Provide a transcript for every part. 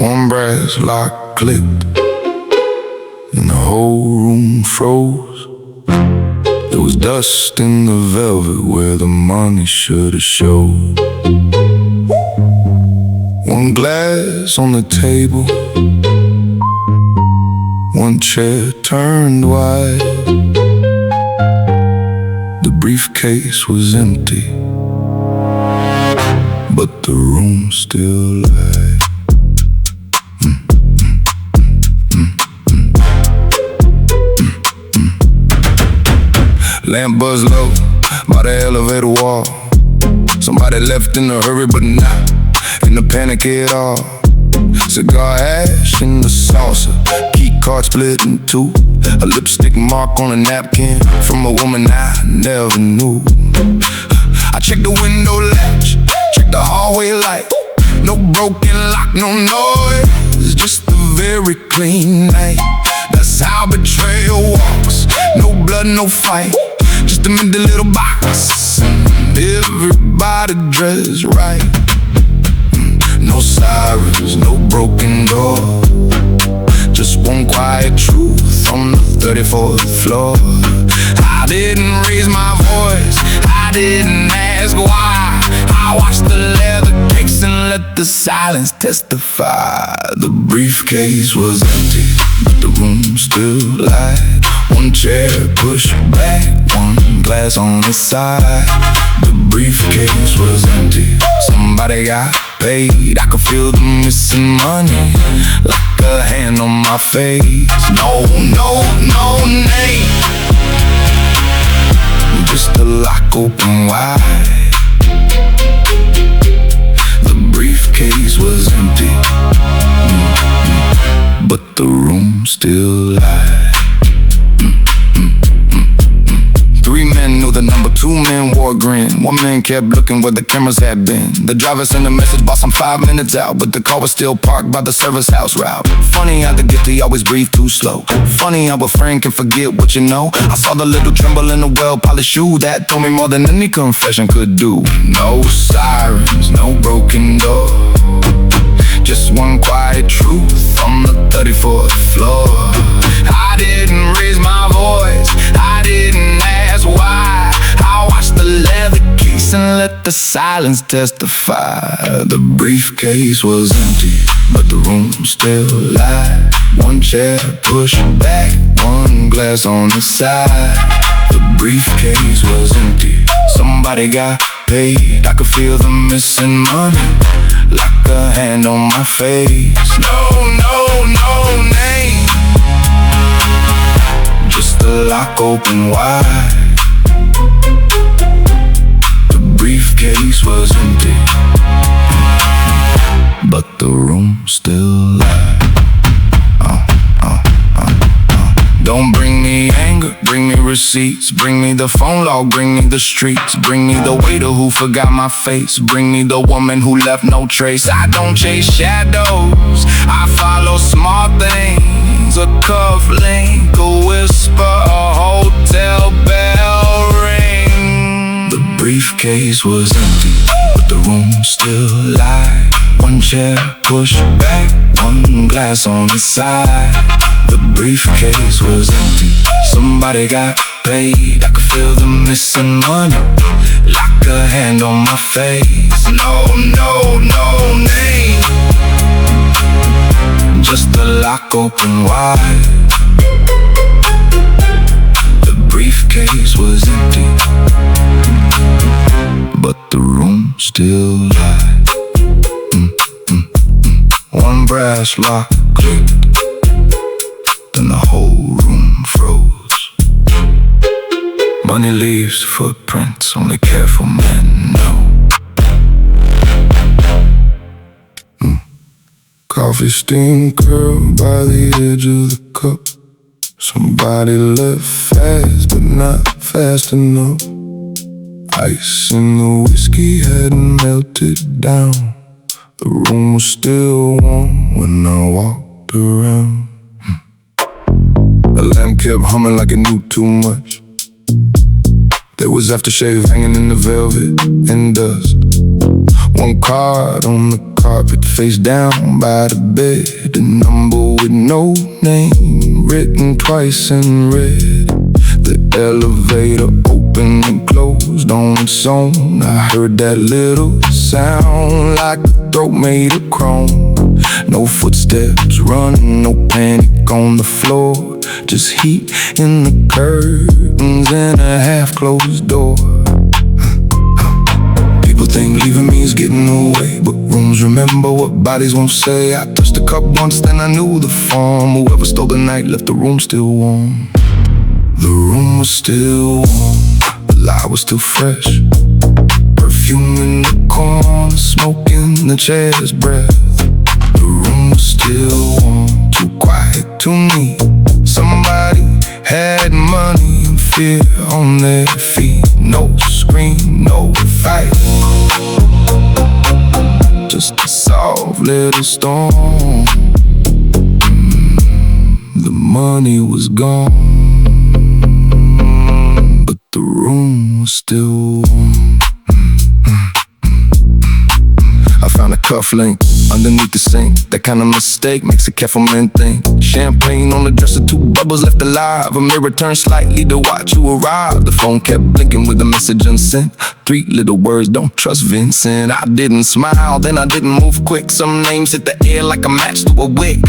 One brass lock clicked, and the whole room froze. There was dust in the velvet where the money should have showed. One glass on the table, one chair turned wide. The briefcase was empty, but the room still lied. Lamp buzzed low by the elevator wall. Somebody left in a hurry, but not in a panic at all. Cigar ash in the saucer, key card split in two. A lipstick mark on a napkin from a woman I never knew. I checked the window latch, checked the hallway light. No broken lock, no noise, just a very clean night. That's how betrayal walks. No blood, no fight, just a empty little box. Everybody dressed right. No sirens, no broken door, just one quiet truth on the 34th floor. I didn't raise my voice, I didn't ask why. I watched the leather cakes and let the silence testify. The briefcase was empty, but the room still lied. One chair pushed back, one glass on the side. The briefcase was empty, somebody got paid. I could feel the missing money, like a hand on my face. No name, just a lock open wide. The briefcase was empty, but the room still lied. Three men knew the number, two men wore a grin. One man kept looking where the cameras had been. The driver sent a message, boss, I'm 5 minutes out, but the car was still parked by the service house route. Funny how the guilty always breathe too slow. Funny how a friend can forget what you know. I saw the little tremble in the well-polished shoe. That told me more than any confession could do. No sirens, no broken door, just one quiet truth on the 34th floor. I didn't raise my voice, I didn't ask why. I watched the leather case and let the silence testify. The briefcase was empty, but the room still lied. One chair pushed back, one glass on the side. The briefcase was empty, somebody got paid. I could feel the missing money, like a hand on my face. No name, just a lock open wide. The briefcase was empty, but the room still lied. Don't bring me anger, bring me receipts. Bring me the phone log, bring me the streets. Bring me the waiter who forgot my face. Bring me the woman who left no trace. I don't chase shadows, I follow small things. A cufflink, a whisper, a hotel bell ring. The briefcase was empty, but the room still lied. One chair pushed back, one glass on the side. The briefcase was empty, somebody got paid. I could feel the missing money, like a hand on my face. No name, just a lock open wide. The briefcase was empty, but the room still lied. One brass lock clicked, then the whole room froze. Money leaves footprints, only careful men know. Coffee steam curled by the edge of the cup. Somebody left fast, but not fast enough. Ice in the whiskey hadn't melted down. The room was still warm when I walked around. The lamp kept humming like it knew too much. There was aftershave hanging in the velvet and dust. One card on the carpet, face down by the bed. A number with no name, written twice in red. The elevator opened and closed on its own. I heard that little sound like the throat made of chrome. No footsteps running, no panic on the floor. Just heat in the curtains and a half-closed door. People think leaving me is getting away, but rooms remember what bodies won't say. I touched the cup once, then I knew the form. Whoever stole the night left the room still warm. The room was still warm, the lie was still fresh. Perfume in the corner, smoke in the chair's breath. The room was still warm, too quiet, too neat. Somebody had money and fear on their feet. No scream, no fight, just a soft little storm. The money was gone, but the room was still warm. I found a cufflink underneath the sink. That kind of mistake makes a careful man think. Champagne on the dresser, 2 bubbles left alive. A mirror turned slightly to watch you arrive. The phone kept blinking with a message unsent. 3 little words, don't trust Vincent. I didn't smile, then I didn't move quick. Some names hit the air like a match to a wick.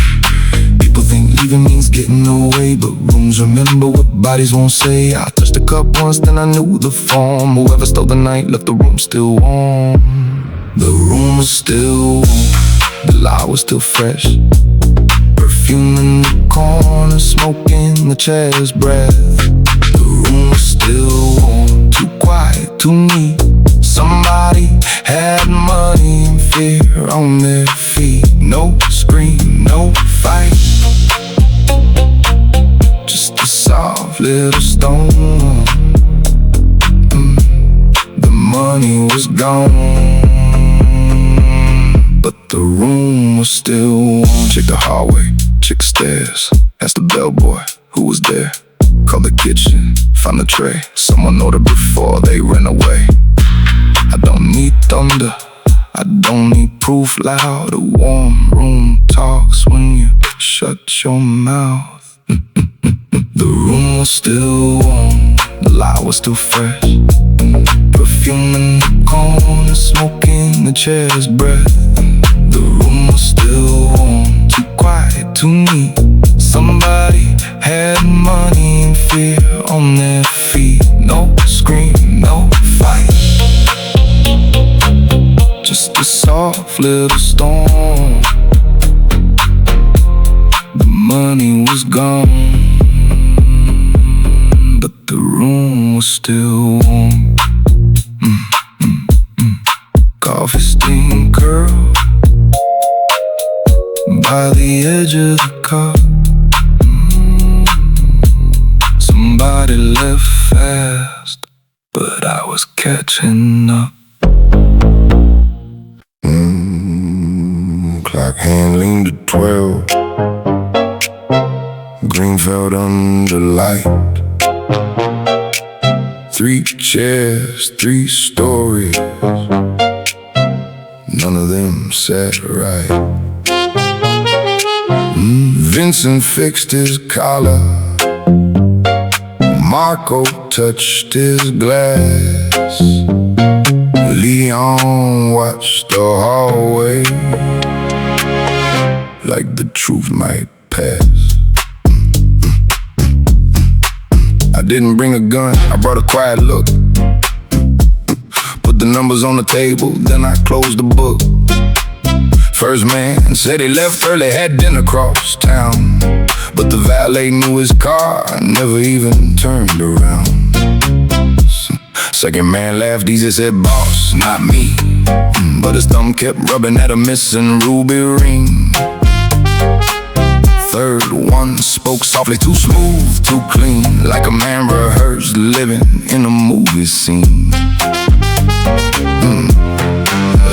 People think leaving means getting away, but rooms remember what bodies won't say. I touched the cup once, then I knew the form. Whoever stole the night left the room still warm. The room was still warm, the lie was still fresh. Perfume in the corner, smoke in the chair's breath. The room was still warm, too quiet, too neat. Somebody had money and fear on their feet. No scream, no fight, just a soft little storm. The money was gone, but the room was still warm. Check the hallway, check the stairs. Asked the bellboy who was there. Called the kitchen, found the tray. Someone ordered before they ran away. I don't need thunder, I don't need proof loud. A warm room talks when you shut your mouth. The room was still warm, the lie was still fresh. Perfume in the corner, smoke in the chair's breath. The room was still warm, too quiet, too neat. Somebody had money and fear on their feet. No scream, no fight, just a soft little storm. The money was gone, but the room was still warm. Coffee stain curl by the edge of the cup. Somebody left fast, but I was catching up. Clock hand leaned to 12. Green felt under light. 3 chairs, 3 stories. None of them sat right. Vincent fixed his collar. Marco touched his glass. Leon watched the hallway like the truth might pass. I didn't bring a gun, I brought a quiet look. Put the numbers on the table, then I closed the book. First man said he left early, had dinner across town. But the valet knew his car, never even turned around. Second man laughed easy, said, "Boss, not me." But his thumb kept rubbing at a missing ruby ring. Third one spoke softly, too smooth, too clean, like a man rehearsed living in a movie scene.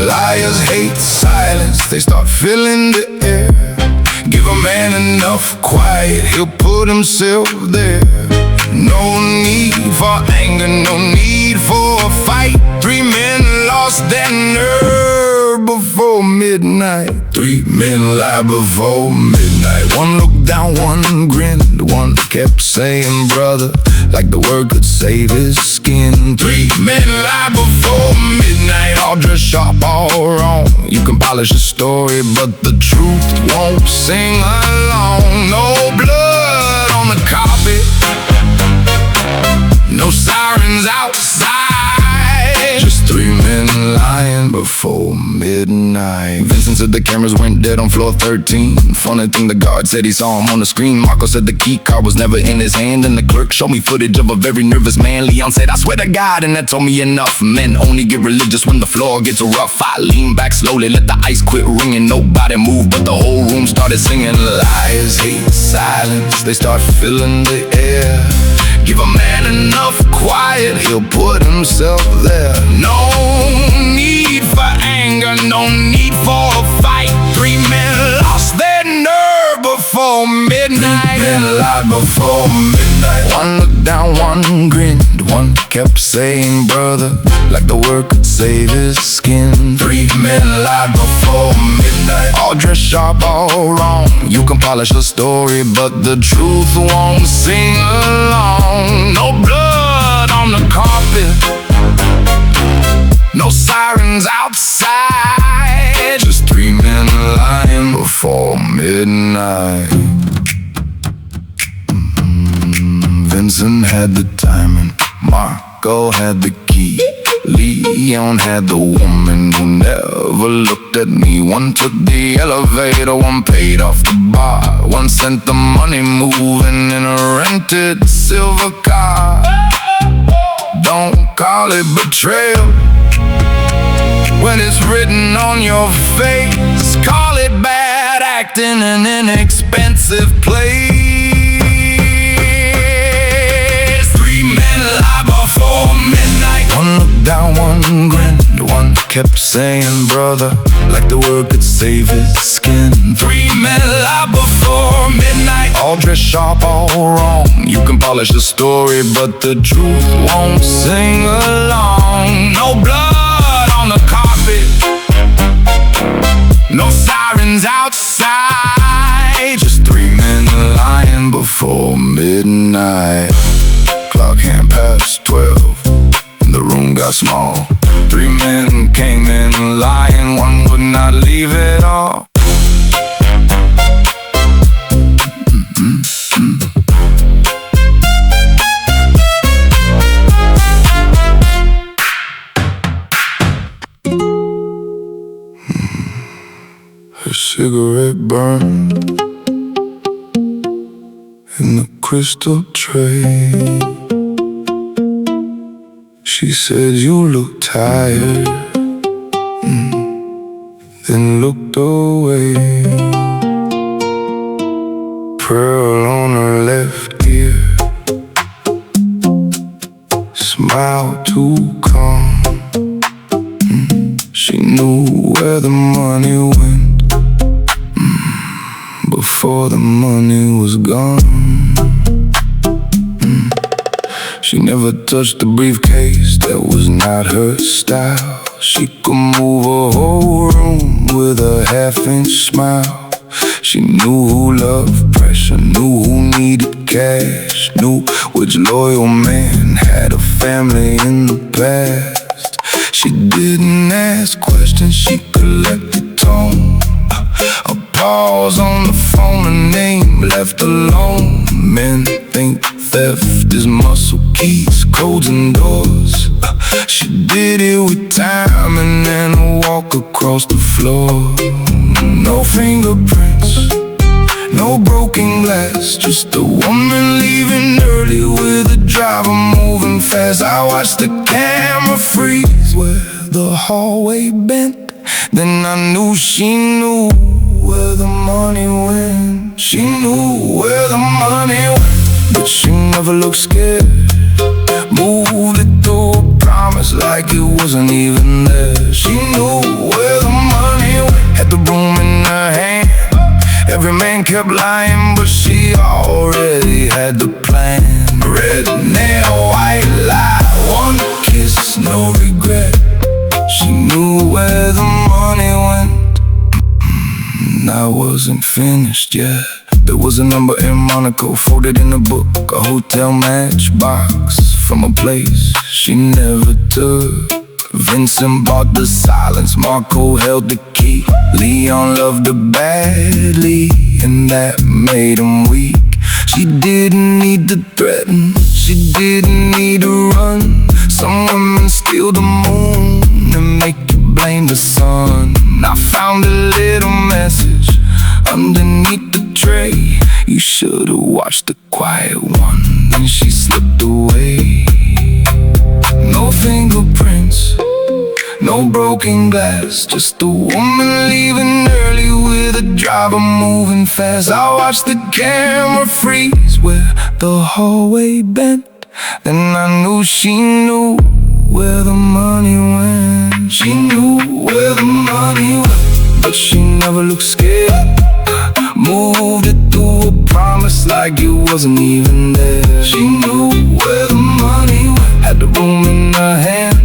Liars hate silence, they start filling the air. Give a man enough quiet, he'll put himself there. No need for anger, no need for a fight. 3 men lost their nerve before midnight. midnight. Three men lie before midnight. One looked down, one grinned. One kept saying, brother, like the word could save his skin. Three men lie before midnight, all dressed sharp, all wrong. You can polish a story, but the truth won't sing along. No blood on the carpet, no sirens outside, just three men lying before midnight. Vincent said the cameras went dead on floor 13. Funny thing, the guard said he saw him on the screen. Marco said the key card was never in his hand, and the clerk showed me footage of a very nervous man. Leon said, I swear to God, and that told me enough. Men only get religious when the floor gets rough. I leaned back slowly, let the ice quit ringing. Nobody moved, but the whole room started singing. Lies hate silence, they start filling the air. Give a man enough quiet, he'll put himself there. No need for anger, no need for a fight. Three men lost their nerve before midnight. Three men lied before midnight. One looked down, one grinned. One kept saying, brother, like the word could save his skin. Three men lied before midnight, all dressed sharp, all wrong. You can polish a story, but the truth won't sing along. No blood on the carpet, no sirens outside, just three men lying before midnight. Vincent had the timing, Marco had the key, Leon had the woman who never looked at me. One took the elevator, one paid off the bar, one sent the money moving in a rented silver car. Don't call it betrayal when it's written on your face. Call it bad acting in an inexpensive place. Three men lie before midnight. One looked down, one grinned. One kept saying, brother, like the word could save his skin. Three men lie before midnight, all dressed sharp, all wrong. You can polish a story, but the truth won't sing along. No blood on the carpet, no sirens outside, just three men lying before midnight. Clock hand past 12, and the room got small. Three men came in lying, one would not leave it all. Her cigarette burned in the crystal tray. She said, you look tired, then looked away. Pearl on her left ear, smile too calm. She knew where the money went before the money was gone. She never touched the briefcase, that was not her style. She could move a whole room with a half-inch smile. She knew who loved pressure, knew who needed cash, knew which loyal man had a family in the past. She didn't ask questions, she collected tone. A pause on the phone, a name left alone. Men think theft is muscle keys, codes and doors. She did it with time and then a walk across the floor. No fingerprints, no broken glass, just a woman leaving early with a driver moving fast. I watched the camera freeze where the hallway bent, then I knew she knew where the money went. She knew where the money went, but she never looked scared. Moved it through a promise like it wasn't even there. She knew where the money went, had the broom in her hand. Every man kept lying, but she already had the plan. Red nail, white lie, one kiss, no regret. She knew where the money went, I wasn't finished yet. There was a number in Monaco, folded in a book, a hotel matchbox from a place she never took. Vincent bought the silence, Marco held the key. Leon loved her badly, and that made him weak. She didn't need to threaten, she didn't need to run. Some women steal the moon and make you blame the sun. I found a little message underneath the tray. You should've watched the quiet one, then she slipped away. No fingerprints, no broken glass, just a woman leaving early with a driver moving fast. I watched the camera freeze where the hallway bent. Then I knew she knew where the money went. She knew where the money went, but she never looked scared. Moved it through a promise like it wasn't even there. She knew where the money went, had the room in her hand.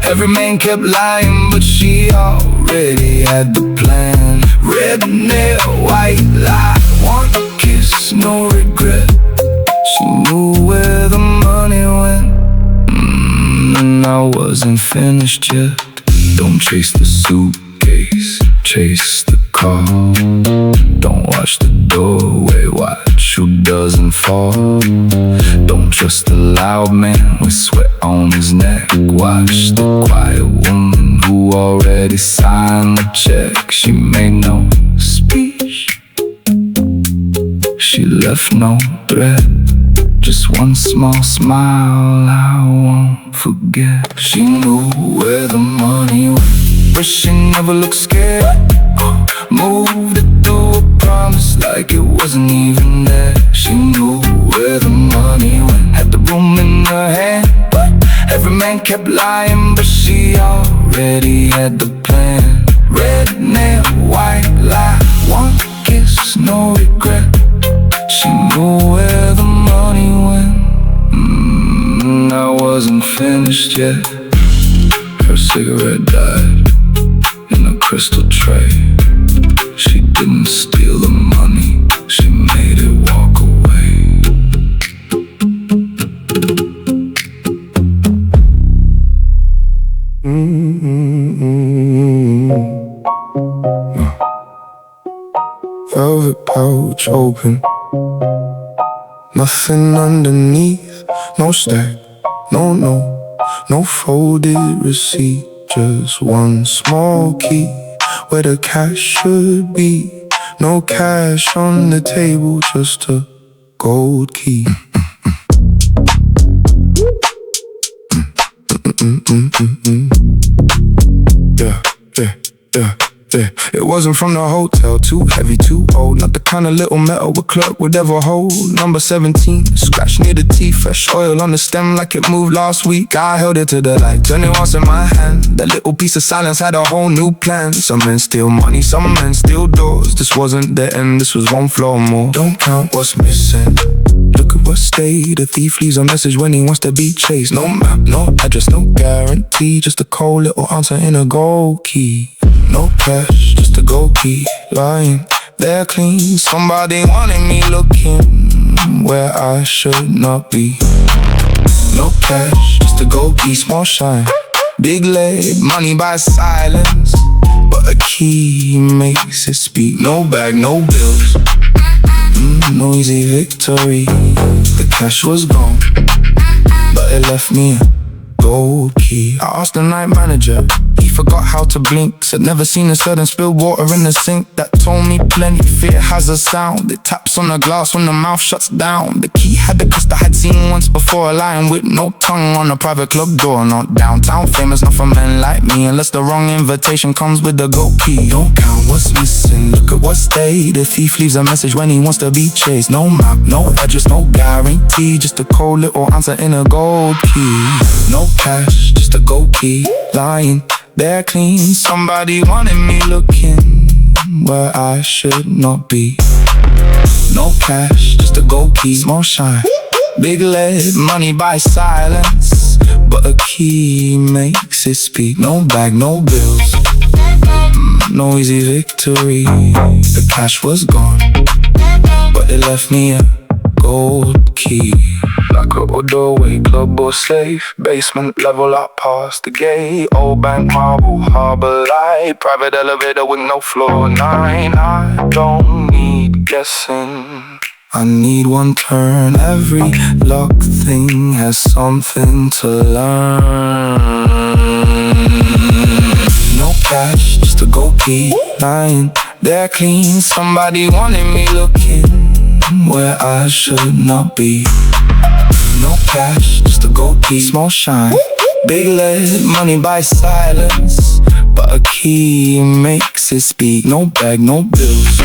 Every man kept lying, but she already had the plan. Red nail, white lie, one kiss, no regret. She knew where the money went, and I wasn't finished yet. Don't chase the suitcase, chase the car. Don't watch the doorway, watch who doesn't fall. Don't trust the loud man with sweat on his neck. Watch the quiet woman who already signed the check. She made no speech, she left no threat, just one small smile I won't forget. She knew where the money went, but she never looked scared. Moved it through a promise like it wasn't even there. She knew where the money went, had the room in her hand. Every man kept lying, but she already had the plan. Red nail, white lie, one kiss, no regret. She knew where the money went, and I wasn't finished yet. Her cigarette died in a crystal tray. She didn't steal the money, she made it walk away. Velvet pouch open, nothing underneath, no stack, no folded receipt. Just one small key where the cash should be. No cash on the table, just a gold key. Yeah. It wasn't from the hotel, too heavy, too old. Not the kind of little metal a clerk would ever hold. Number 17, scratch near the teeth, fresh oil on the stem like it moved last week. I held it to the light, turned it once in my hand. That little piece of silence had a whole new plan. Some men steal money, some men steal doors. This wasn't the end, this was one floor more. Don't count what's missing, look at what stayed. A thief leaves a message when he wants to be chased. No map, no address, no guarantee, just a cold little answer in a gold key. No cash, just a gold key, lying there clean. Somebody wanted me looking where I should not be. No cash, just a gold key, small shine, big leg, money by silence, but a key makes it speak. No bag, no bills, no easy victory. The cash was gone, but it left me a gold key. I asked the night manager, he forgot how to blink. Said never seen a sudden spill water in the sink. That told me plenty, fear has a sound. It taps on the glass when the mouth shuts down. The key had the crystal I had seen once before. A lion with no tongue on a private club door. Not downtown famous, not for men like me, unless the wrong invitation comes with the gold key. Don't count what's missing, look at what stayed. The thief leaves a message when he wants to be chased. No map, no address, no guarantee, just a cold little answer in a gold key. No cash, just a gold key, lying there clean. Somebody wanted me looking where I should not be. No cash, just a gold key, small shine, big lead, money by silence, but a key makes it speak. No bag, no bills, no easy victory. The cash was gone, but it left me a gold key. Like a doorway, club or safe, basement level up past the gate. Old bank marble, harbor light, private elevator with no floor 9. I don't need guessing, I need one turn. Every locked thing has something to learn. No cash, just a gold key. Lying there clean, somebody wanted me looking where I should not be. No cash, just a gold key. Small shine, big lead, money by silence, but a key makes it speak. No bag, no bills,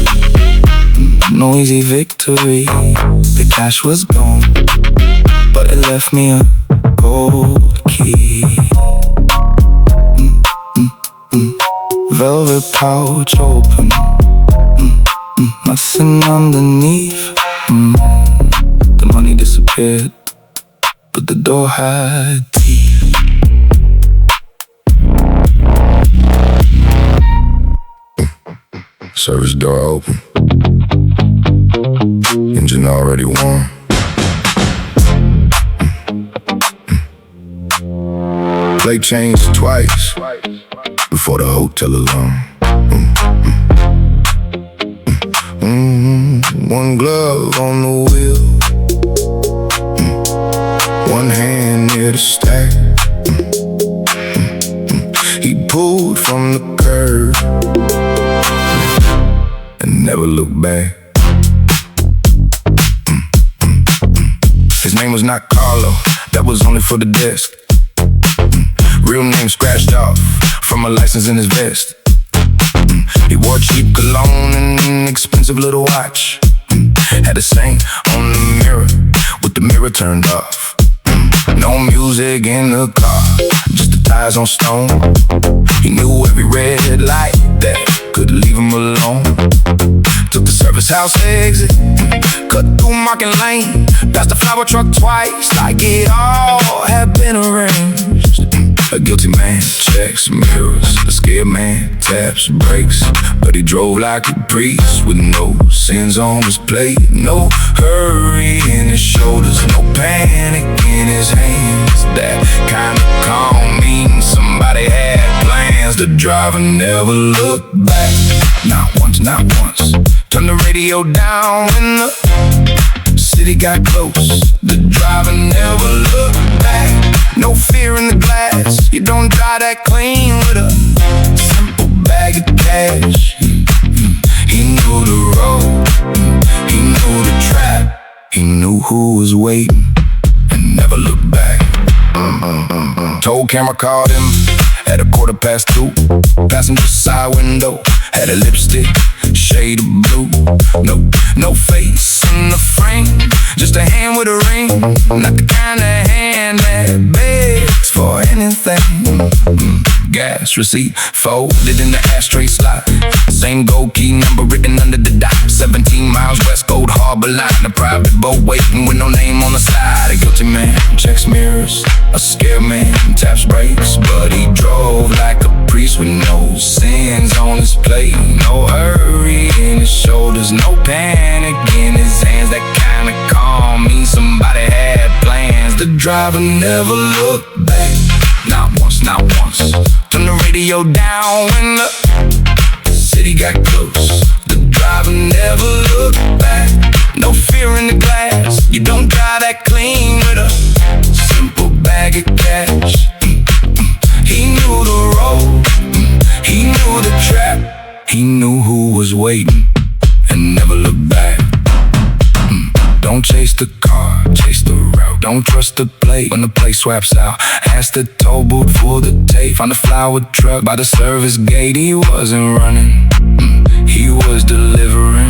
no easy victory. The cash was gone, but it left me a gold key. Velvet pouch open, nothing underneath. The money disappeared, but the door had teeth. Service door open, engine already warm. Plate changed twice before the hotel alarm. One glove on the wheel, one hand near the stack. He pulled from the curb and never looked back. His name was not Carlo, that was only for the desk. Real name scratched off from a license in his vest. He wore cheap cologne and an expensive little watch. Had a saint on the mirror with the mirror turned off. No music in the car, just the tires on stone. He knew every red light that could leave him alone. Took the service house exit, cut through Market Lane, passed the flower truck twice, like it all had been arranged. A guilty man checks mirrors, a scared man taps brakes, but he drove like a priest with no sins on his plate. No hurry in his shoulders, no panic in his hands. That kind of calm means somebody had plans. The driver never looked back, not once, not once. Turned the radio down when the city got close. The driver never looked back, no fear in the glass. You don't drive that clean with a simple bag of cash. He knew the road, he knew the trap, he knew who was waiting and never looked back. Toll camera caught him at 2:15. Passenger side window had a lipstick shade of blue. No face in the frame, just a hand with a ring. Not the kind of hand that begs for anything. Gas receipt folded in the ashtray slot. Same gold key number written under the dot. 17 miles west, Gold Harbor line. A private boat waiting with no name on the side. A guilty man checks mirrors, a scared man taps brakes, but he drove like a priest with no sins on his plate. No hurry in his shoulders, no panic in his hands. That kind of calm means somebody had plans. The driver never looked back, not once, not once. Turn the radio down when the city got close. The driver never looked back, no fear in the glass. You don't drive that clean with a simple bag of cash. He knew the road, he knew the trap, he knew who was waiting and never looked back. Don't chase the car, chase the route. Don't trust the plate when the plate swaps out. Ask the toll booth for the tape. Found a flower truck by the service gate. He wasn't running, he was delivering.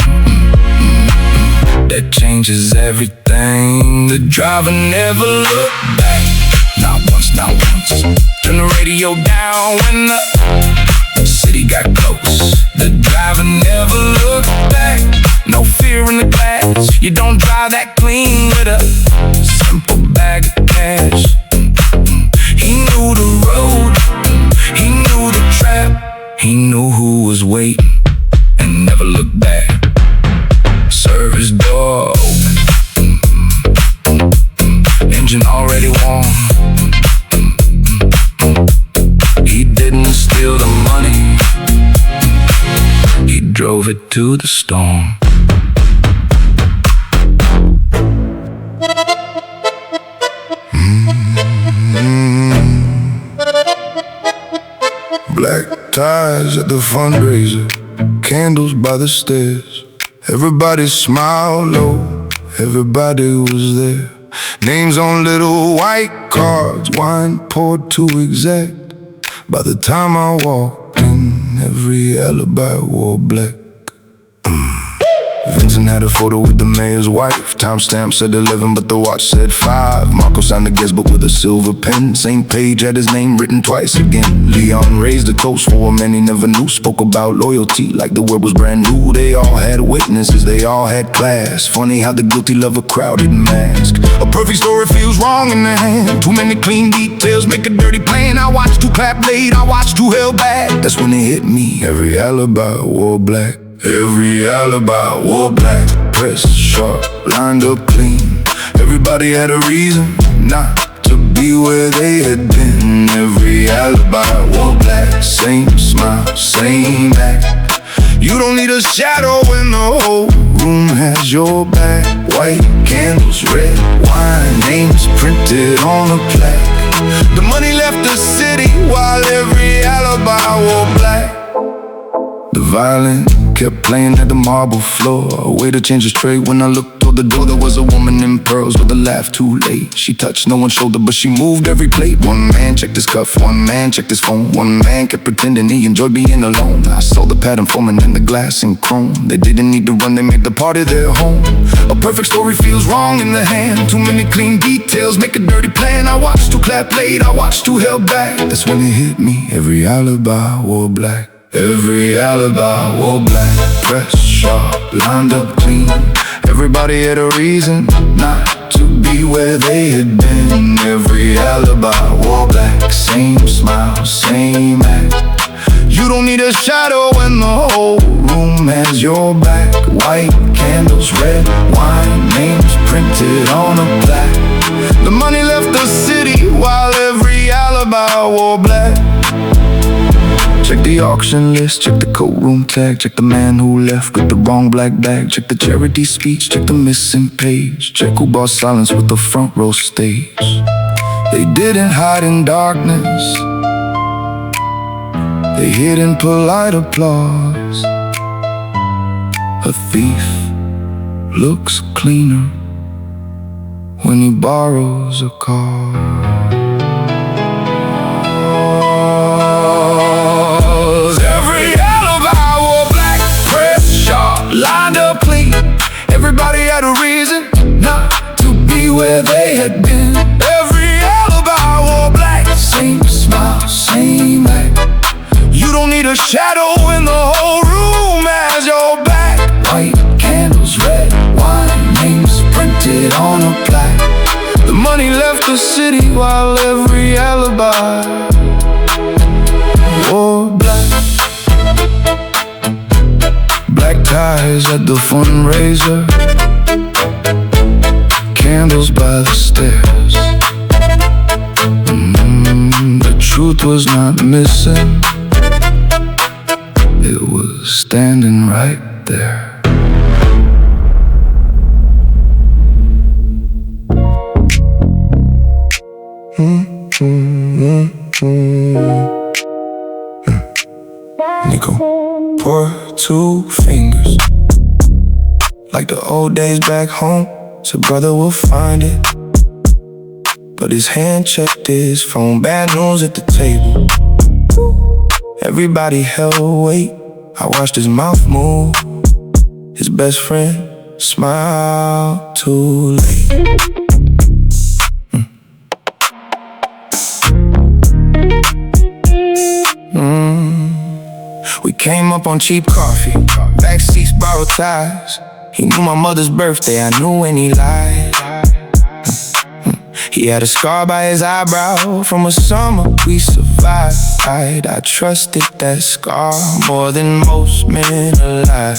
That changes everything. The driver never looked back, not once, not once. Turn the radio down when the city got close. The driver never looked back, no fear in the glass. You don't drive that clean with a simple bag of cash. He knew the road, he knew the trap, he knew who was waiting. waiting and never looked back. Service door open, engine already warm. He didn't steal the money, he drove it to the storm. Black ties at the fundraiser, candles by the stairs. Everybody smiled low, everybody was there. Names on little white cards, wine poured to exact. By the time I walked in, every alibi wore black. Vincent had a photo with the mayor's wife. Timestamp said 11, but the watch said 5. Marco signed the guest book with a silver pen. Same page had his name written twice again. Leon raised a toast for a man he never knew. Spoke about loyalty like the word was brand new. They all had witnesses, they all had class. Funny how the guilty love a crowded mask. A perfect story feels wrong in the hand. Too many clean details make a dirty plan. I watched who clapped late, I watched who held back. That's when it hit me, every alibi wore black. Every alibi wore black, pressed sharp, lined up clean. Everybody had a reason not to be where they had been. Every alibi wore black, same smile, same act. You don't need a shadow when the whole room has your back. White candles, red wine, names printed on a plaque. The money left the city while every alibi wore black. The violin kept playing at the marble floor. A way to change the straight. When I looked toward the door, there was a woman in pearls with a laugh too late. She touched no one's shoulder, but she moved every plate. One man checked his cuff, one man checked his phone. One man kept pretending he enjoyed being alone. I saw the pattern forming in the glass and chrome. They didn't need to run, they made the party their home. A perfect story feels wrong in the hand. Too many clean details make a dirty plan. I watched who clapped late, I watched who held back. That's when it hit me, every alibi wore black. Every alibi wore black, pressed sharp, lined up clean. Everybody had a reason not to be where they had been. Every alibi wore black, same smile, same act. You don't need a shadow when the whole room has your back. White candles, red wine, names printed on a plaque. The money left the city while every alibi wore black. Check the auction list, check the courtroom tag. Check the man who left with the wrong black bag. Check the charity speech, check the missing page. Check who bought silence with the front row stage. They didn't hide in darkness, they hid in polite applause. A thief looks cleaner when he borrows a car. Lined up clean, everybody had a reason not to be where they had been. Every alibi wore black, same smile, same act. You don't need a shadow when the whole room has your back. White candles, red wine, names printed on a plaque. The money left the city while every alibi wore black. Black ties at the fundraiser, candles by the stairs. The truth was not missing, it was standing right there. Nico, pour 2 fingers like the old days back home. So brother will find it, but his hand checked his phone. Bad news at the table, everybody held weight. I watched his mouth move, his best friend smiled too late. We came up on cheap coffee, backseats borrowed ties. He knew my mother's birthday, I knew when he lied. He had a scar by his eyebrow from a summer we survived. I trusted that scar more than most men alive.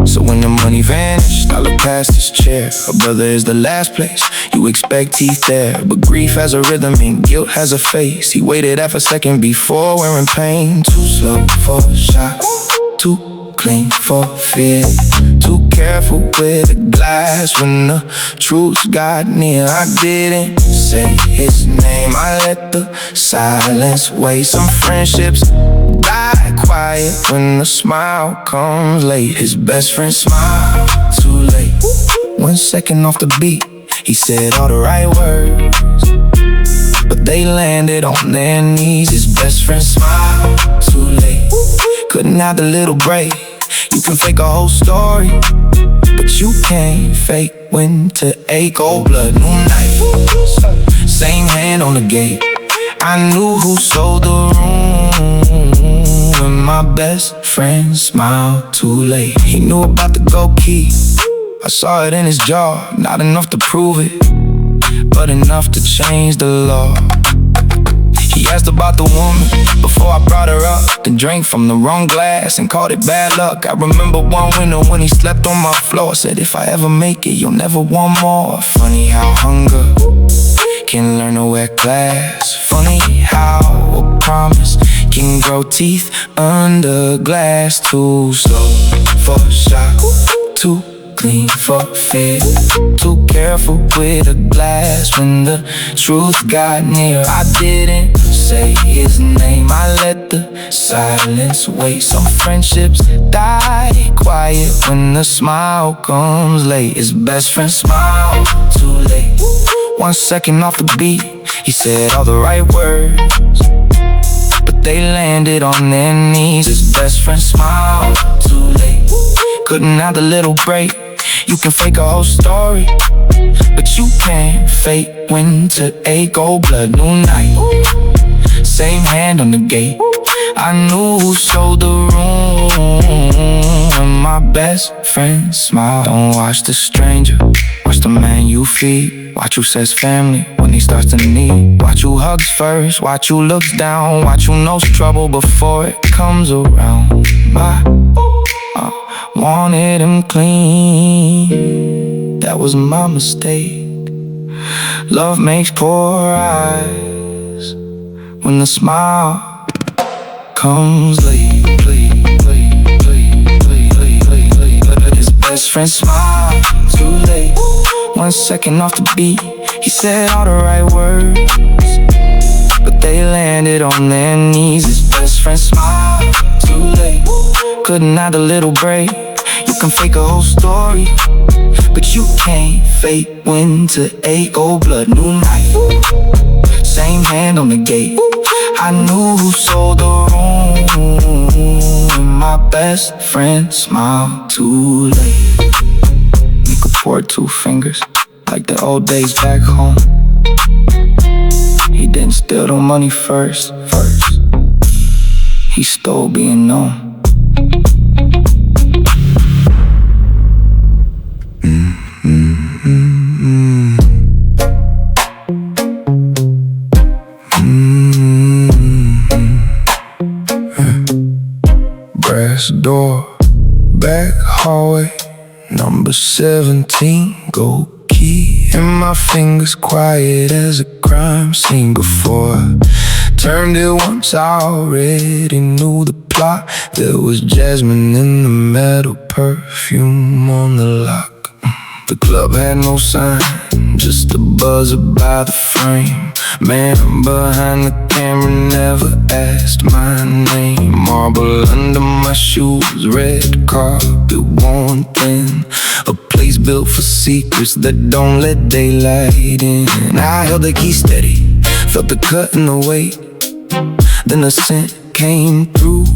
So when the money vanished, I looked past his chair. A brother is the last place you expect teeth there. But grief has a rhythm and guilt has a face. He waited half a second before wearing pain. Too slow for a shot, too clean for fear, too careful with the glass. When the truth got near, I didn't say his name. I let the silence weigh. Some friendships die quiet when the smile comes late. His best friend smiled too late. 1 second off the beat, he said all the right words, but they landed on their knees. His best friend smiled too late. Couldn't have the little break. You can fake a whole story, but you can't fake when to ache. Cold blood, new knife, same hand on the gate. I knew who sold the room when my best friend smiled too late. He knew about the gold key, I saw it in his jaw. Not enough to prove it, but enough to change the law. He asked about the woman before I brought her up, then drank from the wrong glass and called it bad luck. I remember one winter when he slept on my floor. Said if I ever make it, you'll never want more. Funny how hunger can learn to wear glass. Funny how a promise can grow teeth under glass. Too slow for shock, too clean for fear, too careful with a glass. When the truth got near, I didn't say his name. I let the silence wait. Some friendships die quiet when the smile comes late. His best friend smiled too late. 1 second off the beat, he said all the right words, but they landed on their knees. His best friend smiled too late. Couldn't have the little break. You can fake a whole story, but you can't fake when to ache. Cold blood, new night, same hand on the gate. I knew who sold the room when my best friend smiled. Don't watch the stranger, watch the man you feed. Watch who says family when he starts to need. Watch who hugs first, watch who looks down. Watch who knows trouble before it comes around. I wanted him clean, that was my mistake. Love makes poor eyes when the smile comes late. His best friend smiled too late. 1 second off the beat, he said all the right words, but they landed on their knees. His best friend smiled too late. Couldn't have a little break. You can fake a whole story, but you can't fake when to ache. Cold blood, new night, same hand on the gate. I knew who sold the room when my best friend smiled too late. We could pour 2 fingers like the old days back home. He didn't steal the money first. He stole being known. Brass door, back hallway, number 17, gold key in my fingers, quiet as a crime scene. Before I turned it once, I already knew the plot. There was jasmine in the metal, perfume on the lock. The club had no sign, just a buzzer by the frame. Man behind the camera never asked my name. Marble under my shoes, red carpet worn thin. A place built for secrets that don't let daylight in. I held the key steady, felt the cut in the weight. Then the scent came through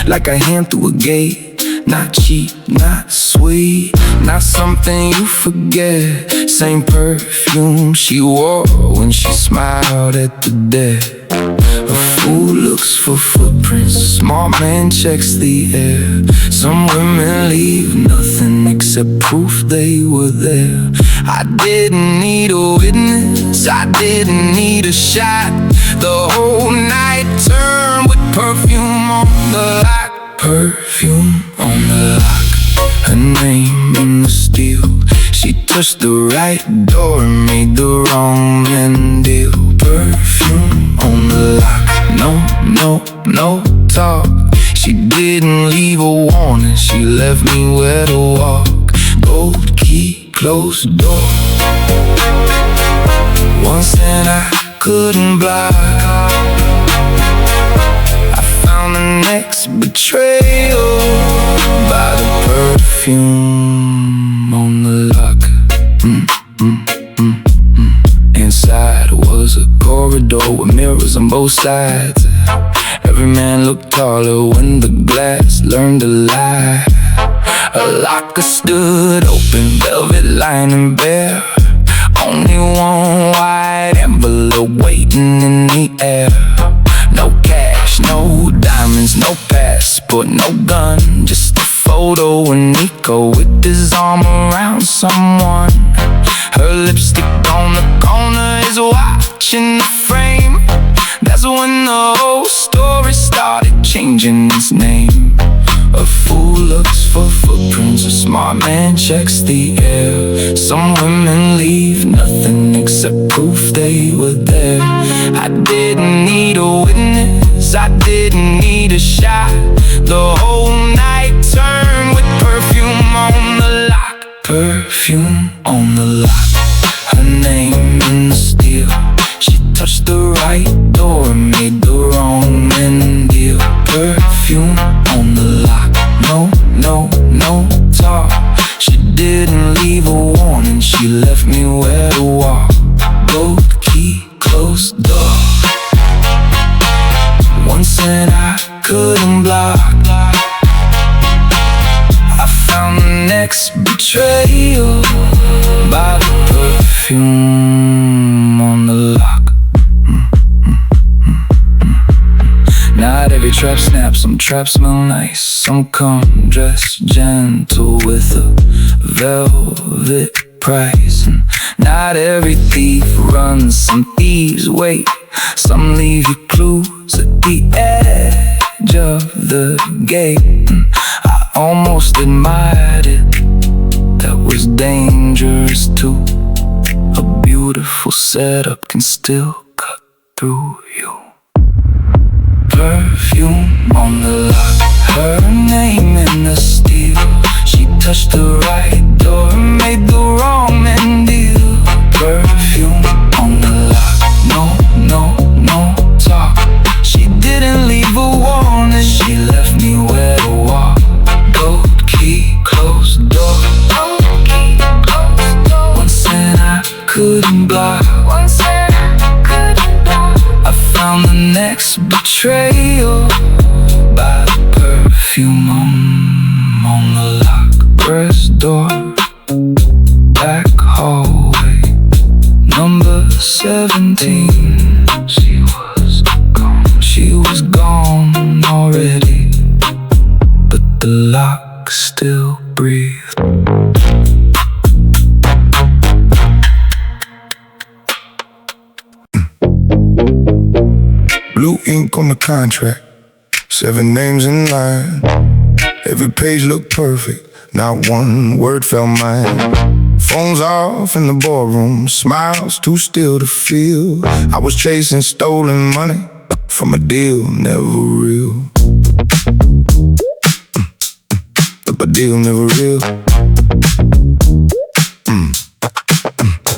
like a hand through a gate. Not cheap, not sweet, not something you forget. Same perfume she wore when she smiled at the dead. A fool looks for footprints, a smart man checks the air. Some women leave nothing except proof they were there. I didn't need a witness, I didn't need a shot. The whole night turned with perfume on the lock. Perfume on the lock, her name in the steel. She touched the right door and made the wrong man deal. Perfume on the lock, no talk. She didn't leave a warning, she left me where to walk. Gold key, closed door. Once that I couldn't block. I found the next betrayal by the perfume on the lock. Inside was a corridor with mirrors on both sides. Every man looked taller when the glass learned to lie. A locker stood open, velvet lining bare. Only one white envelope waiting in the air. No cash, no diamonds, no passport, no gun. Just a photo of Nico with his arm around someone. Her lipstick on the corner, his watch in the frame. That's when the whole story started changing its name. A fool looks for footprints, a smart man checks the air. Some women leave nothing except proof they were there. I didn't need a witness, I didn't need a shot. The whole night turned with perfume on the lock. Perfume on the lock, her name in the steel. She touched the right door and made the wrong man deal. Perfume on the lock, no talk. She didn't leave a warning, she left me where to walk. Gold key, closed door. Once that I couldn't block. I found the next betrayal by the perfume on the lock. Not every trap snaps, some traps smell nice. Some come dressed gentle with a velvet price. And not every thief runs, some thieves wait. Some leave you clues at the edge of the gate. And I almost admired it, that was dangerous too. A beautiful setup can still cut through you. Perfume on the lock, her name in the steel. She touched the right door and made the wrong man deal. Perfume on the lock, no talk. She didn't leave a warning, she left me where to walk. Gold key, closed door. Once that I couldn't block. I found the next betrayal by the perfume on the lock. First door, back hallway, number 17. She was gone already, but the lock still breathed. Blue ink on the contract, 7 names in line. Every page looked perfect, not one word felt mine. Phones off in the boardroom, smiles too still to feel. I was chasing stolen money from a deal never real. A deal never real.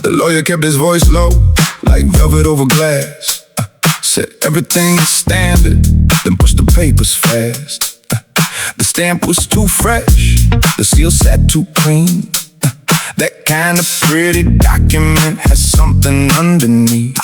The lawyer kept his voice low, like velvet over glass. Said everything's standard, then pushed the papers fast. The stamp was too fresh, the seal sat too clean. That kind of pretty document has something underneath.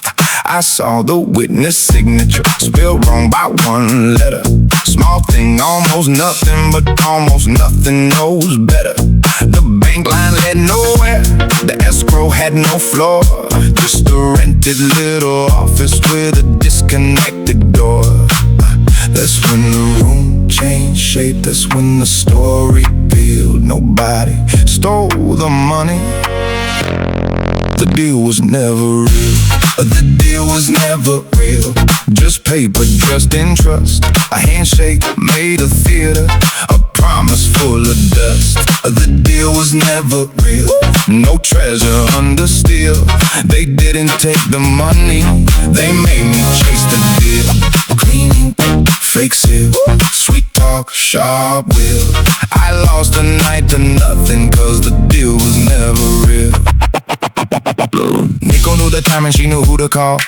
I saw the witness signature spelled wrong by one letter. Small thing, almost nothing, but almost nothing knows better. The bank line led nowhere, the escrow had no floor. Just a rented little office with a disconnected door. That's when the room changed shape, that's when the story peeled. Nobody stole the money, The deal was never real. The deal was never real. Just paper dressed in trust. A handshake made of theater. A promise full of dust. The deal was never real. No treasure under steel. They didn't take the money. They made me chase the deal. Cleaning, fake seal, sweet talk, sharp will. I lost the night to nothing, cause the deal was never real. Nico knew the time and she knew who to call.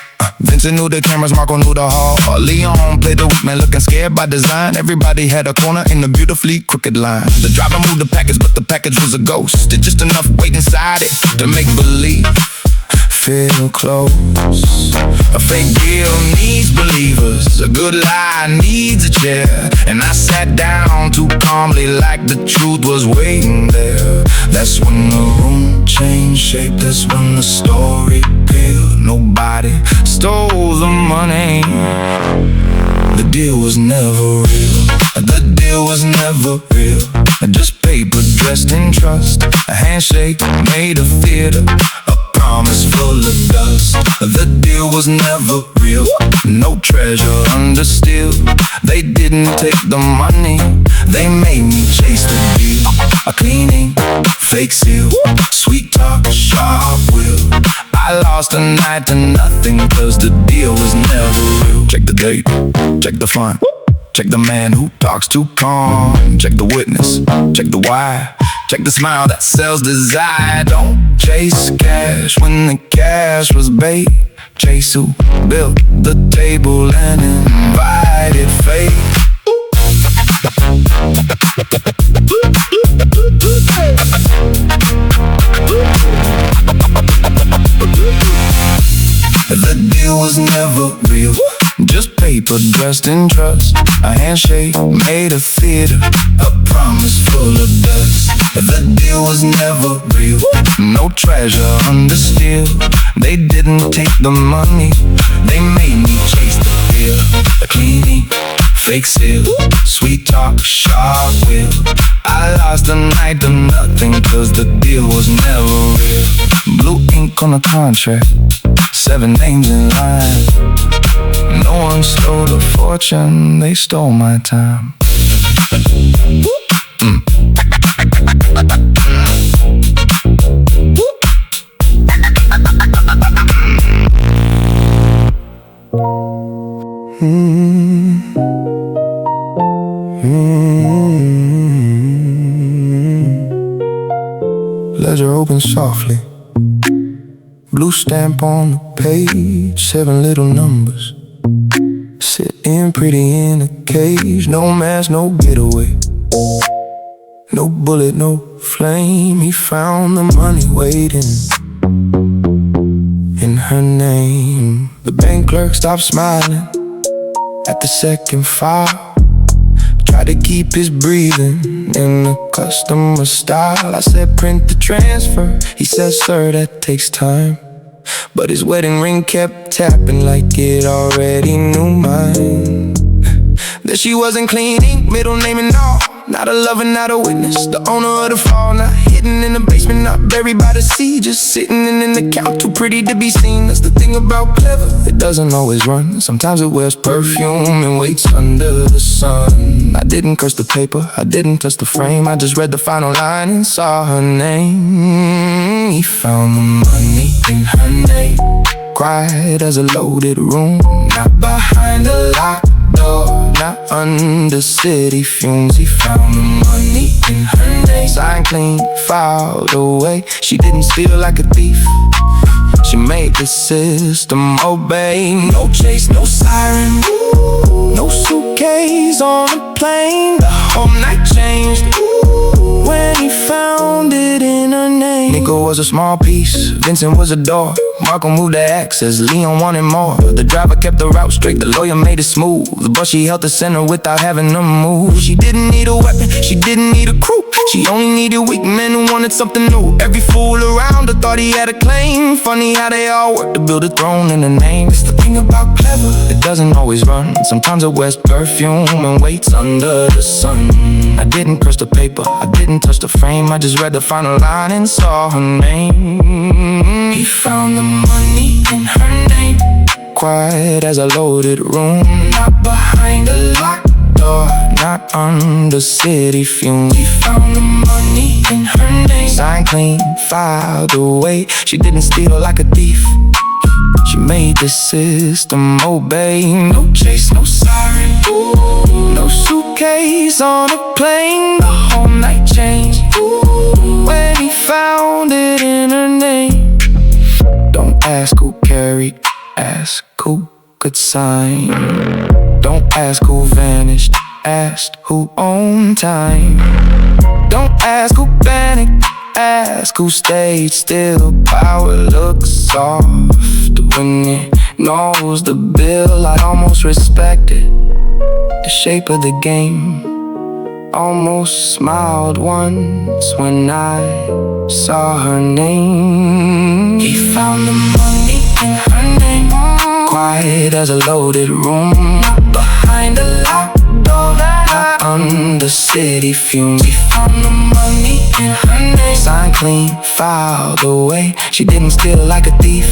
Vincent knew the cameras, Marco knew the hall. Leon played the weak man looking scared by design. Everybody had a corner in the beautifully crooked line. The driver moved the package, but the package was a ghost. Did just enough weight inside it to make believe feel close. A fake deal needs believers. A good lie needs a chair. And I sat down too calmly like the truth was waiting there. That's when the room changed shape. That's when the story peeled. Nobody stole the money. The deal was never real. The deal was never real. Just paper dressed in trust. A handshake made of theater. A promise full of dust. The deal was never real. No treasure under steel. They didn't take the money. They made me chase the deal. A cleaning, fake seal, sweet talk, sharp will. I lost a night to nothing, cause the deal was never real. Check the date, check the font, check the man who talks too calm. Check the witness, check the why, check the smile that sells desire. Don't chase cash when the cash was bait. Chase who built the table and invited fate. The deal was never real. Just paper dressed in trust. A handshake made of theater. A promise full of dust. The deal was never real. No treasure under steel. They didn't take the money. They made me chase the deal. A cleaning, fake seal, sweet talk, sharp will. I lost the night to nothing, cause the deal was never real. Blue ink on the contract, 7 names in line. No one stole a fortune, they stole my time. Ledger open softly. Blue stamp on the page, 7 little numbers. Sitting pretty in a cage. No mask, no getaway. No bullet, no flame. He found the money waiting in her name. The bank clerk stopped smiling at the second file. Tried to keep his breathing in the customer style. I said print the transfer. He said sir, that takes time. But his wedding ring kept tapping like it already knew mine. That she wasn't cleaning, middle name and all. Not a lover, not a witness, the owner of the fall. Not hidden in the basement, not buried by the sea. Just sitting in the couch, too pretty to be seen. That's the thing about clever, it doesn't always run. Sometimes it wears perfume and waits under the sun. I didn't curse the paper, I didn't touch the frame. I just read the final line and saw her name. He found the money in her name. Quiet as a loaded room, not behind a locked door, not under city fumes. He found the money in her name. Signed clean, filed away. She didn't steal like a thief. She made the system obey. No chase, no siren, no suitcase on a plane. The whole night changed when he found it in her name. Nico was a small piece, Vincent was a door. Marco moved the access, Leon wanted more. The driver kept the route straight, the lawyer made it smooth. But she held the center without having to move. She didn't need a weapon, she didn't need a crew. She only needed weak men who wanted something new. Every fool around her thought he had a claim. Funny how they all work to build a throne in a name. It's the thing about clever, it doesn't always run. Sometimes it wears perfume and waits under the sun. I didn't curse the paper, I didn't touch the frame. I just read the final line and saw her name. He found the money in her name. Quiet as a loaded room, not behind a locked door, not under city fumes. He found the money in her name. Signed clean, filed away. She didn't steal like a thief. She made the system obey. No chase, no siren, no suitcase on a plane. The whole night changed when he found it in her name. Don't ask who carried, ask who could sign. Don't ask who vanished, ask who owned time. Don't ask who panicked, ask who stayed still. Power looks soft when it knows the bill. I almost respected the shape of the game. Almost smiled once when I saw her name. He found the money in her name. Quiet as a loaded room, not behind a locked door, not under city fumes. He found the money in her name. Signed clean, filed away. She didn't steal like a thief.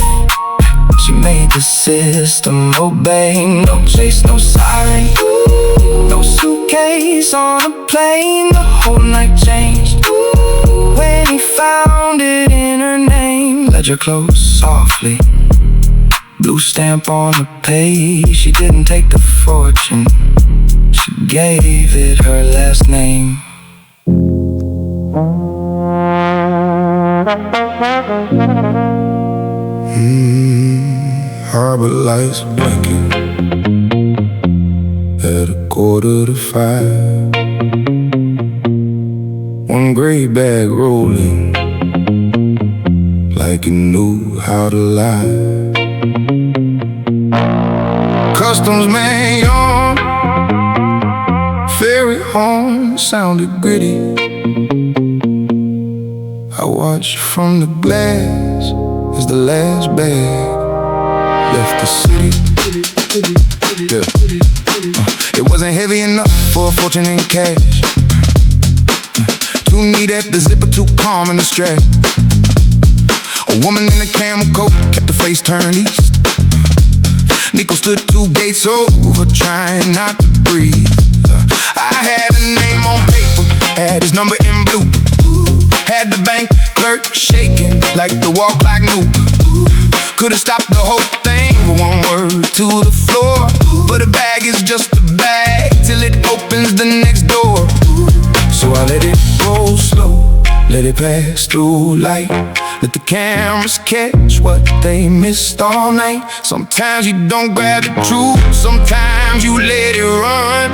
She made the system obey. No chase, no siren, no suitcase on a plane. The whole night changed when he found it in her name. Ledger closed softly, blue stamp on the page. She didn't take the fortune, she gave it her last name. Harbor lights blinking at 4:45. One gray bag rolling like it knew how to lie. Customs man yawned, ferry horn sounded gritty. I watched from the glass as the last bag left the city. Yeah. It wasn't heavy enough for a fortune in cash. Too neat at the zipper, too calm in the strap. A woman in a camel coat kept her face turned east. Nico stood 2 gates over, trying not to breathe. I had a name on paper, had his number in blue. Had the bank clerk shaking like the walk like new. Could've stopped the whole thing with one word to the floor, but a bag is just a bag till it opens the next door. So I let it roll slow, let it pass through light. Let the cameras catch what they missed all night. Sometimes you don't grab the truth, sometimes you let it run.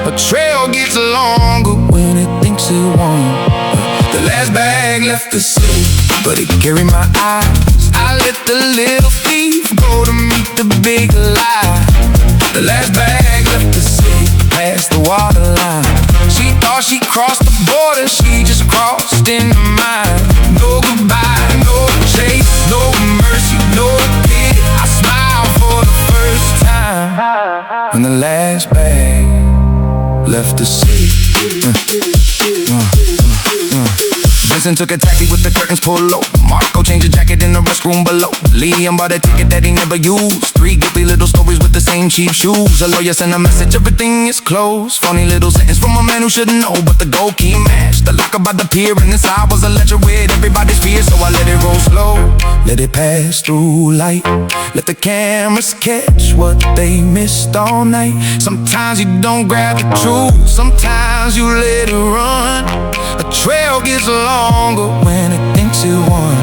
A trail gets longer when it thinks it won. The last bag left the city, but it carried my eyes. I let the little thief go to meet the big lie. The last bag left the city, past the waterline. She thought she crossed the border, she just crossed into mine. No goodbye, no chase, no mercy, no pity. I smiled for the first time when the last bag left the city. Vincent took a taxi with the curtains pulled low. Marco changed the jacket in the restroom below. Liam bought a ticket that he never used. 3 guilty little stories with the same cheap shoes. A lawyer sent a message, everything is closed. Funny little sentence from a man who shouldn't know, but the gold key matched. The locker by the pier and inside was a ledger with everybody's fear. So I let it roll slow, let it pass through light. Let the cameras catch what they missed all night. Sometimes you don't grab the truth, sometimes you let it run. A trail gets longer when it thinks it won.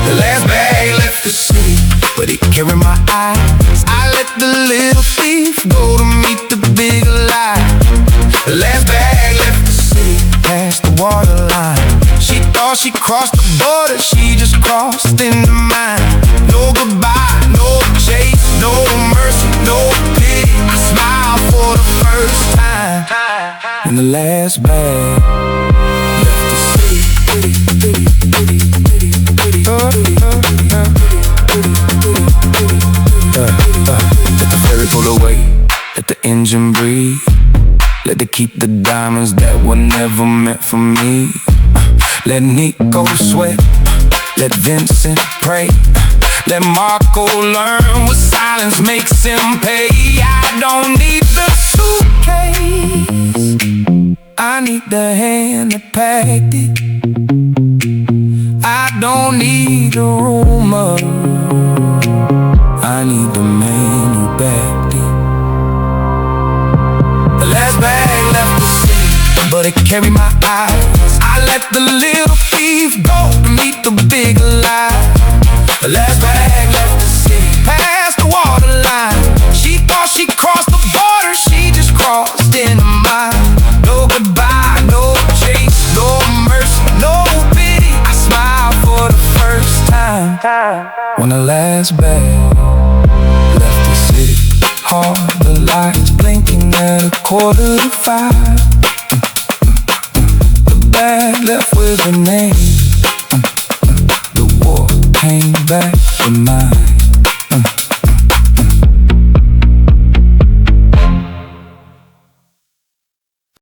The last bag left the city, but it carried my eyes. I let the little thief go to meet the big lie. The last bag left the city, past the waterline. She thought she crossed the border, she just crossed into mine. No goodbye, no chase, no mercy, no pity. I smiled for the first time when the last bag Hurry, pull away, let the engine breathe. Let it keep the diamonds that were never meant for me. Let Nico sweat, let Vincent pray. Let Marco learn what silence makes him pay. I don't need the suitcase, I need the hand that packed it. I don't need a rumor, I need the man who backed it. The last bag left the city, but it carried my eyes. I let the little thief go to meet the big lie. The last bag left the city, past the waterline. She thought she crossed the border, she just crossed into mine. No goodbye, no chase, no mercy, no pity. I smiled for the first time when the last bag left the city. All the lights blinking at 4:45. The bag left with a name. The war came back with mine.